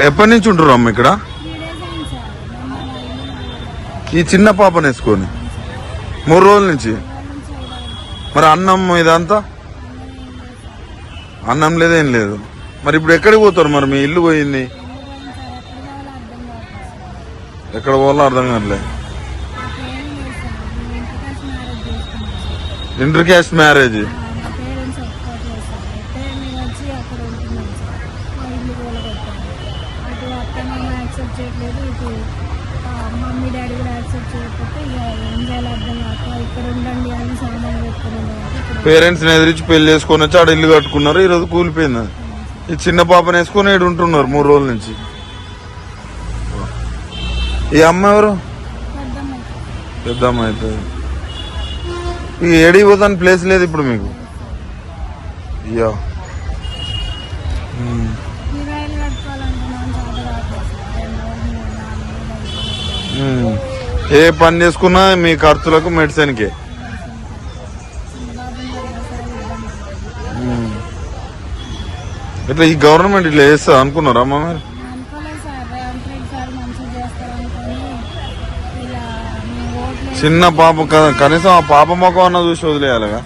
ఎప్పటి నుంచి ఉంటారు అమ్మ ఇక్కడ? ఈ చిన్న పాపను వేసుకొని 3 రోజుల నుంచి. మరి అన్నం ఇదంతా అన్నం లేదేం లేదు. మరి ఇప్పుడు ఎక్కడికి పోతారు? మరి మీ ఇల్లు పోయింది, ఎక్కడ పోవాలో అర్థం కావట్లేదు. Inter caste marriage. Mummy daddy కూడా యాక్సెప్ట్ చేయకపోతే ఏం చేయాలో అర్థం కాక ఇక్కడ ఉండండి అని సామాన్ పెట్టుకున్నాను. పేరెంట్స్ ని ఎదిరించి పెళ్లి చేసుకొని వచ్చి ఆడ ఇల్లు కట్టుకున్నారు. ఈరోజు కూలిపోయింది. ఈ చిన్న పాపను వేసుకొని ఏడు ఉంటున్నారు 3 రోజుల నుంచి. ఈ అమ్మ ఎవరు? పెద్దమ్మ అవుతుంది. ఈ ఏడికి పోతానికి ప్లేస్ లేదు ఇప్పుడు మీకు. అయ్యో ఏ పని చేసుకున్నా మీ ఖర్చులకు మెడిసిన్కి. ఇట్లా ఈ గవర్నమెంట్ ఇట్లా చేస్తా అనుకున్నారా అమ్మ మీరు? చిన్న పాప కనీసం ఆ పాప మొక్క అన్న చూసి వదిలేయాలిగా.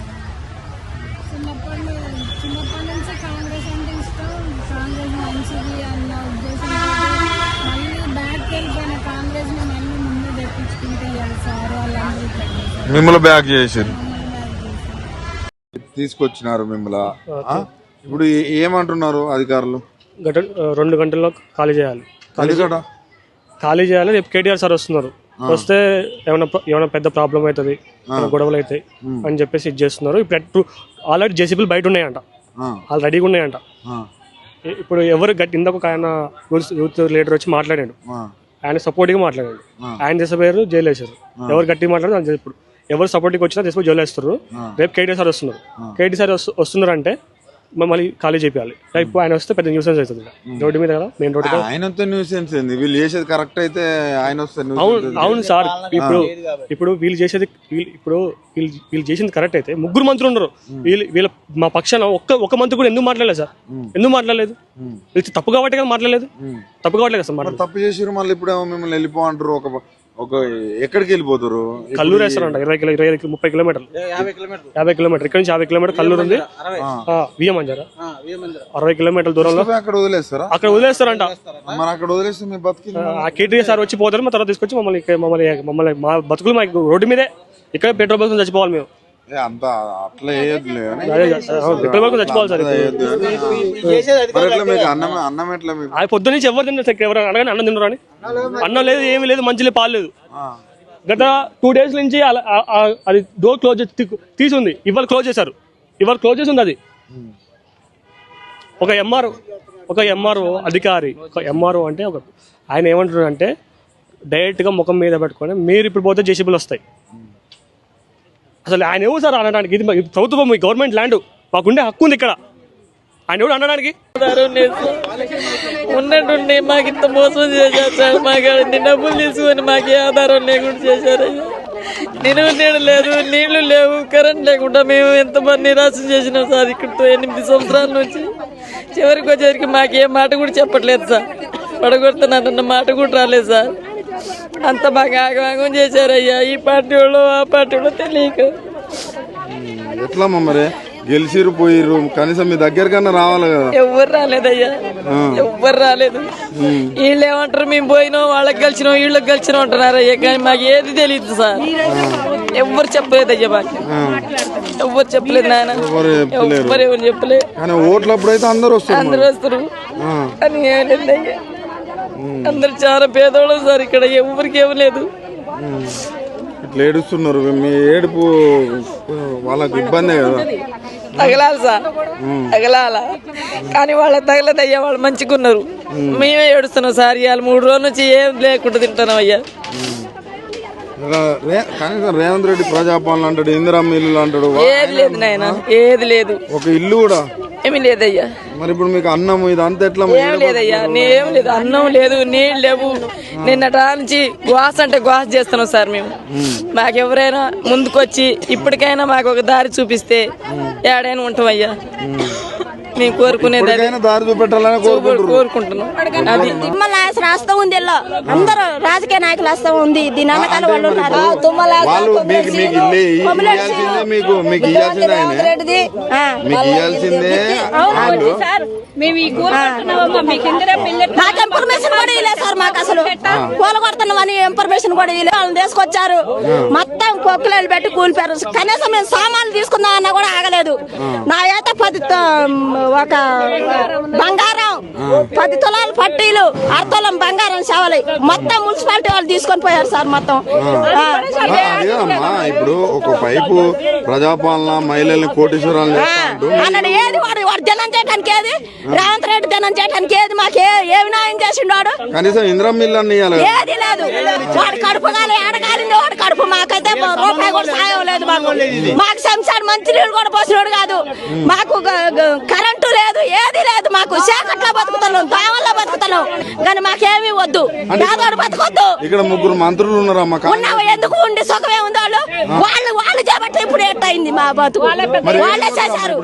మిమ్మల్ని బ్యాక్ చేసారు, తీసుకొచ్చినారు మిమ్మల్ని. ఇప్పుడు ఏమంటున్నారు అధికారులు? 2 గంటల్లో ఖాళీ చేయాలి. రేపు కేటీఆర్ సార్ వస్తున్నారు. వస్తే ఏమైనా పెద్ద ప్రాబ్లం అవుతుంది, గొడవలు అవుతాయి అని చెప్పేసి ఇది చేస్తున్నారు. ఇప్పుడు ఆల్రెడీ జేసీబీలు బయట ఉన్నాయంట, వాళ్ళు రెడీగా ఉన్నాయంట. ఇప్పుడు ఎవరు ఇందాక ఆయన యూత్ లీడర్ వచ్చి మాట్లాడాడు, ఆయన సపోర్ట్గా మాట్లాడాడు. ఆయన చేసేపోయారు, జైలు వేసారు. ఎవరు గట్టిగా మాట్లాడారు ఇప్పుడు ఎవరు సపోర్ట్కి వచ్చినా తీసుకొని జైలు వేస్తారు. రేపు కేటీఆర్ సార్ వస్తున్నారు. కేటీ సార్ వస్తున్నారు అంటే మళ్ళీ ఖాళీ చేయాలి. ఇప్పుడు ఆయన వస్తే పెద్ద న్యూసెన్స్ అవుతుంది రోడ్డు మీద కదా, మెయిన్ రోడ్డు. ఆయనతో న్యూసెన్స్ ఏంది? వీళ్ళు చేసేది కరెక్ట్ అయితే ఆయన వస్తే. అవును సార్, ఇప్పుడు వీళ్ళు చేసింది కరెక్ట్ అయితే 3 మంత్రులు ఉన్నారు. వీళ్ళ మా పక్షాన ఒక్క మంత్రి కూడా ఎందుకు మాట్లాడలేదు సార్? ఎందుకు మాట్లాడలేదు? తప్పు కాబట్టి కదా మాట్లాడలేదు. తప్పు కావట్లేదు సార్. తప్పు చేసారు, మళ్ళీ ఇప్పుడు మిమ్మల్ని వెళ్ళిపో అంటారు. ఒక ఎక్కడికి వెళ్ళిపోతారు? కల్లూరు వేస్తారంట. 20-30 కిలోమీటర్లు, 50 కిలోమీటర్ ఇక్కడ నుంచి 50 కిలోమీటర్ కల్లూరు ఉంది. విఎం అంజారా 60 కిలోమీటర్ల దూరంలో అక్కడ వదిలేస్తారా? అక్కడ వదిలేస్తారంట. మరి అక్కడ వదిలేస్తే మీ బతుకు కేటీఆర్ సార్ వచ్చి పోతారు. మా తర్వాత తీసుకొచ్చి మమ్మల్ని మా బతుకులు మా రోడ్డు మీదే ఇక్కడ పెట్రోల్ బంక్ చచ్చిపోవాలి మేము. అంతా అట్లా వేయద్దులే. పొద్దు నుంచి ఎవరు తిన్నారు? ఎవరు అడగానే అన్నం తిన్నారు అని. అన్నం లేదు, ఏమీ లేదు, మంచి లేదు, పాలు లేదు. గత 2 days నుంచి అది డోర్ క్లోజ్ తీసి ఉంది. ఇవాళ క్లోజ్ చేశారు. చేసి ఉంది అది. ఒక ఎంఆర్ఓ అధికారి, అంటే ఆయన ఏమంటున్నారు అంటే డైరెక్ట్గా ముఖం మీద పెట్టుకొని మీరు ఇప్పుడు పోతే జేసీబీలు వస్తాయి. అసలు ఆయన ఎవరు సార్ అనడానికి? ఇది ప్రభుత్వం, గవర్నమెంట్ ల్యాండ్, మాకుండే హక్కు ఉంది ఇక్కడ. ఆయన ఎవరు అనడానికి? ఉన్నట్టుండి మాకు ఇంత మోసం చేశారు సార్. మాకు డబ్బులు తీసుకొని మాకు ఏ ఆధారం లేకుండా చేశారు. నీళ్ళు లేదు, నీళ్లు లేవు, కరెంట్ లేకుండా మేము ఎంతమంది నిరాశ చేసినాం సార్. ఇక్కడ 8 సంవత్సరాల నుంచి చివరికి వచ్చేసరికి మాకు ఏ మాట కూడా చెప్పట్లేదు సార్. పడగొడుతున్నారన్న మాట కూడా రాలేదు సార్. అంత బాగా ఆగమాగం చేశారయ్యా ఈ పార్టీ వాళ్ళు ఆ పార్టీ వాళ్ళు తెలియక. ఎట్లా మరి గెలిచిరు పోయిర్రు, కనీసం మీ దగ్గరకన్నా రావాలి కదా? ఎవ్వరు రాలేదయ్యా, ఎవ్వరు రాలేదు. వీళ్ళు ఏమంటారు మేము పోయినాం, వాళ్ళకి గెలిచినాం, వీళ్ళకి గెలిచినాం అంటున్నారయ్యా. కానీ మాకు ఏది తెలియదు సార్. ఎవ్వరు చెప్పలేదయ్యా, మాకు ఎవ్వరు చెప్పలేదు నాయన, ఎవరు చెప్పలేదు. ఓట్లప్పుడు అయితే అందరూ వస్తారు అని ఏం లేదయ్యా. అందరు చాలా పేదవాళ్ళు సార్. ఇక్కడ ఎవరికి ఏమి లేదు. ఇట్లా ఏడుస్తున్నారు. మీ ఏడుపు వాళ్ళకి ఇబ్బందే కదా? తగలాలి సార్, తగలాల. కానీ వాళ్ళకి తగలదయ్యా, వాళ్ళు మంచిగా ఉన్నారు. మేమే ఏడుస్తున్నాం సార్. ఇవాళ 3 రోజుల నుంచి ఏం లేకుండా తింటున్నాం అయ్యా. కనీసం రేవంత్ రెడ్డి ప్రజాపాలన అంటాడు, ఇందిరమ్మ ఇల్లు అంటాడు. ఏది లేదు నాయన, ఏది లేదు. ఒక ఇల్లు కూడా ఏమి లేదయ్యా. మరి ఇప్పుడు మీకు అన్నం ఇదంతా ఎట్లా? ఏం లేదయ్యా, ఏం లేదు. అన్నం లేదు, నీళ్ళు లేవు. నిన్నట నుంచి గ్వాస్ అంటే గ్వాస్ చేస్తున్నాం సార్ మేము. మాకెవరైనా ముందుకొచ్చి ఇప్పటికైనా మాకు ఒక దారి చూపిస్తే ఏడైనా ఉంటామయ్యా. మేము కోరుకునేది అది. దారి చూపెట్టాలని కోరుకుంటున్నాం. అది రాస్తా ఉంది ఇలా అందరూ రాజకీయ నాయకులు వస్తా ఉంది దీని వెనకాల వాళ్ళు ఉన్నారు. నాకు ఇన్ఫర్మేషన్ కూడా ఇవ్వలేదు సార్. మాకు అసలు కూల కొడుతున్నామని ఇన్ఫర్మేషన్ కూడా ఇవ్వలేదు. వాళ్ళని తీసుకొచ్చారు మొత్తం కొక్కులు పెట్టి కూలిపారు. కనీసం మేము సామాన్లు తీసుకుందాం అన్నా కూడా ఆగలేదు. నా ఏత 10 ఒక బంగారం 10 తులాలు పట్టీలు 1/2 తులం బంగారం సేవలు మొత్తం మున్సిపాలిటీ వాళ్ళు తీసుకొని పోయారు సార్. మొత్తం ఇప్పుడు ఒక పైపు ప్రజాపాలన మహిళల్ని కోటీశ్వరాలు అన్నాడు. ఏది వాడు దినం చేయడానికి ఏది రేవంత్ రెడ్డి దినం చేయడానికి ఏది మాకు ఏమి న్యాయం చేసిండు? కనీసం ఇంద్రం మిల్ ఏది లేదు. వాడు కడుపు కాలి ఏడగాలింది వాడు కడుపు. మాకైతే రూపాయి కూడా సాయం లేదు. మాకు సంసారం మంచినీళ్ళు కూడా పోసినోడు కాదు. మాకు కరెంటు లేదు, ఏది లేదు. మాకు చీకట్లో బతుకుతున్నాం, దోమల్లో బతుకుతున్నాం. కానీ మాకేమీ వద్దు. పేదవాడు బతకొద్దు. ఇక్కడ 3 మంత్రులు ఉన్నారమ్మా. ఉన్నావు ఎందుకు ఉండి సుఖమే ఉంది. వాళ్ళు చేపట్టి ఇప్పుడు ఎట్టయింది మా బతుకు. వాళ్ళే చేశారు.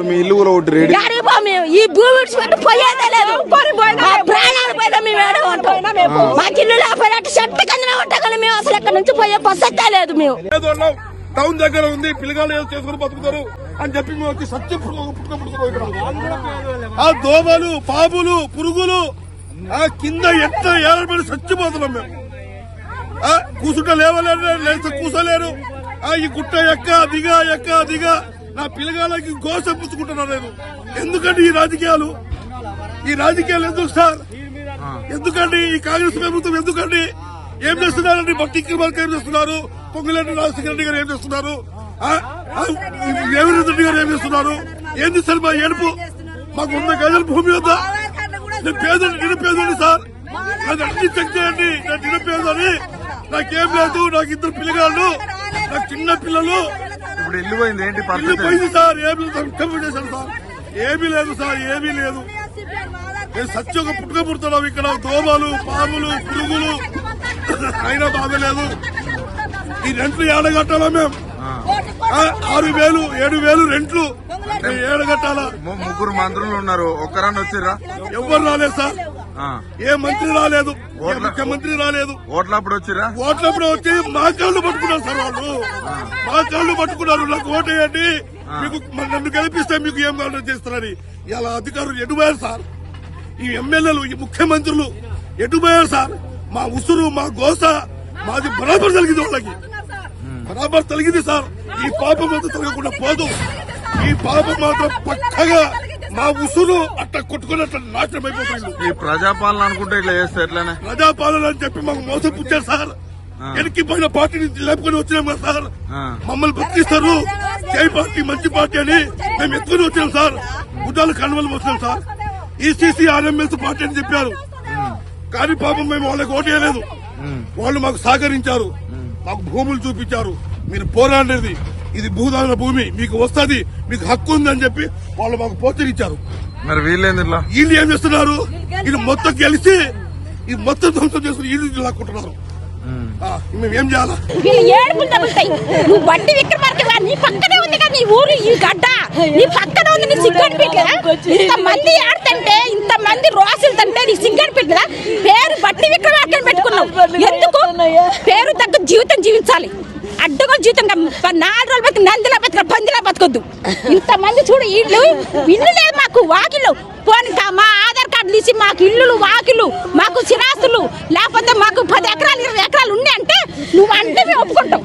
ఈ భూమి విడిచిపెట్టి పోయేదే లేదు. మా ప్రాణాలు పోయినా మేము ఏడో ఉంటాం. మాకు ఇల్లు లేకపోయినట్టు చెట్టు కిందనే ఉంటాం. కానీ మేము అసలు ఎక్కడి నుంచి పోయే పద్ధతే లేదు. మేము టౌన్ దగ్గర ఉంది, పిల్లగాళ్ళు ఏదో చేసుకుని బతుకుతారు అని చెప్పి మేము వచ్చి సత్యం పుట్టుకుంటున్నాం. ఇక్కడ ఆ దోమలు, పాములు, పురుగులు ఆ కింద ఎంత ఏళ్ళబడి చచ్చిపోతున్నాం మేము. కూసుంట లేవలేరు, లేస్తే కూసలేరు. ఈ గుట్ట ఎక్క దిగా నా పిల్లగాళ్ళకి గోసం పుచ్చుకుంటున్నాను నేను. ఎందుకండి ఈ రాజకీయాలు ఎందుకు సార్? ఎందుకండి ఈ కాంగ్రెస్ ప్రభుత్వం ఎందుకండి? ఏం చేస్తున్నారండి? భక్తి కిర్మార్కి ఏం చేస్తున్నారు? పొంగులేటి రాజశేఖర రెడ్డి గారు ఏం చేస్తున్నారు? రేవంత్ రెడ్డి గారు ఏం చేస్తున్నారు? ఏం చేస్తారు మా ఏడుపు? మాకు 100 గజాల భూమి వద్దా? నేను నిరుపేదని సార్. అది అన్ని చెక్ చేయండి. నేను నిరుపేదని, నాకేం లేదు. నాకు 2 పిల్లగాళ్ళు, నాకు చిన్న పిల్లలు. ఇప్పుడు ఇల్లు పోయింది. ఏంటి ఇల్లు పోయింది సార్. ఏమి చేశాను సార్? ఏమీ లేదు సార్, ఏమీ లేదు. నేను సత్యంగా పుట్టుకుతున్నాం. ఇక్కడ దోమలు, పాములు, పురుగులు అయినా బాధ లేదు. ఈ రెంట్లు ఏడగట్టాలా మేము? 6,000 7,000 రెంట్లు ఏడగట్టాలా? 3 మంత్రులు ఉన్నారు. ఒక్కరన్నా వచ్చిర్రా? ఎవరు రాలేదు సార్. ఏ మంత్రి రాలేదు, ఏ ముఖ్యమంత్రి రాలేదు. ఓట్లప్పుడు వచ్చిరా? ఓట్లప్పుడు వచ్చి మా కాళ్ళు పట్టుకున్నారు సార్. వాళ్ళు మా కాళ్ళు పట్టుకున్నారు. నాకు ఓటేయండి, మీకు నన్ను గెలిపిస్తే మీకు ఏం కావాలో చేస్తారని. ఇలా అధికారులు ఎటుపోయారు సార్. ఈ ఎమ్మెల్యేలు, ఈ ముఖ్యమంత్రులు ఎటుపోయారు సార్. మా ఉసురు, మా గోస మాది బరాబర్ తలిగింది. వాళ్ళకి బరాబర్ తలిగింది సార్. ఈ పాపం మాత్రం తొలగకుండా పోదు. ఈ పాపం మాత్రం పక్కగా మా ఉసురు అట్ట కొట్టుకున్నట్టు నాశనం అయిపోతుంది. ఈ ప్రజాపాలన అనుకుంటే ఇట్లా చేస్తే ఎట్లానే? ప్రజాపాలన అని చెప్పి మాకు మోసం పుచ్చారు సార్. వెనక్కి పోయిన పార్టీని లేపుకొని వచ్చినాం కదా సార్. మమ్మల్ని బతికిస్తారు, జై పార్టీ మంచి పార్టీ అని మేము ఎత్తుకొని వచ్చినాం సార్. గుడ్డాలు కనుమలు వచ్చినాం సార్. ఈసీసీ ఆర్ఎంఎస్ పార్టీ అని చెప్పారు. కానీ పాపం మేము వాళ్ళకి ఓటేయలేదు. వాళ్ళు మాకు సహకరించారు, మాకు భూములు చూపించారు. మీరు పోరాడేది ఇది భూదాన భూమి, మీకు వస్తుంది, మీకు హక్కు ఉందని చెప్పి వాళ్ళు మాకు పోచరిచ్చారు. మరి వీళ్ళు ఏం చేస్తున్నారు? ఇది మొత్తం కలిసి ఈ మొత్తం ధ్వంసం చేస్తున్నారు. ఇల్లు లాక్కుంటున్నారు. మేము ఏం చేయాలా? వీళ్ళు ఏడుపులు తగులుతాయి. నువ్వు వడ్డీ విక్రమార్క నీ పక్కనే ఉంది కదా నీ ఊరు, ఈ గడ్డ నీ పక్కనే ఉంది. నీ సిగ్గని పెట్టలేదా? ఇంతమంది ఆడుతుంటే, ఇంతమంది రోజులు తంటే నీ సిగ్గని పెట్టలేదా? పేరు వడ్డీ విక్రమార్కని పెట్టుకున్నావు ఎందుకు? పేరు తగ్గ జీవితం జీవించాలి. అడ్డుగా జీవితం 4 రోజులు బతికి నందిలా బతక పందిలా బతకొద్దు. ఇంతమంది చూడు, ఇల్లు లేదు మాకు, వాకిళ్ళు పోనీ మా ఆధార్ కార్డు తీసి మాకు ఇల్లులు, వాకిళ్ళు, మాకు చిరాస్తులు లేకపోతే మాకు 10 ఎకరాలు 20 ఎకరాలు ఉన్నాయి అంటే నువ్వు అంటే మేము ఒప్పుకుంటాం.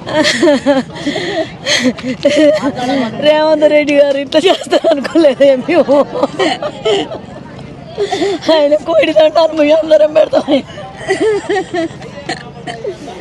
రేవంత్ రెడ్డి గారు ఇట్లా చేస్తారు అనుకోలేదే మేము. ఆయన కోడి దంటారు, మేము అందరం పెడతాం.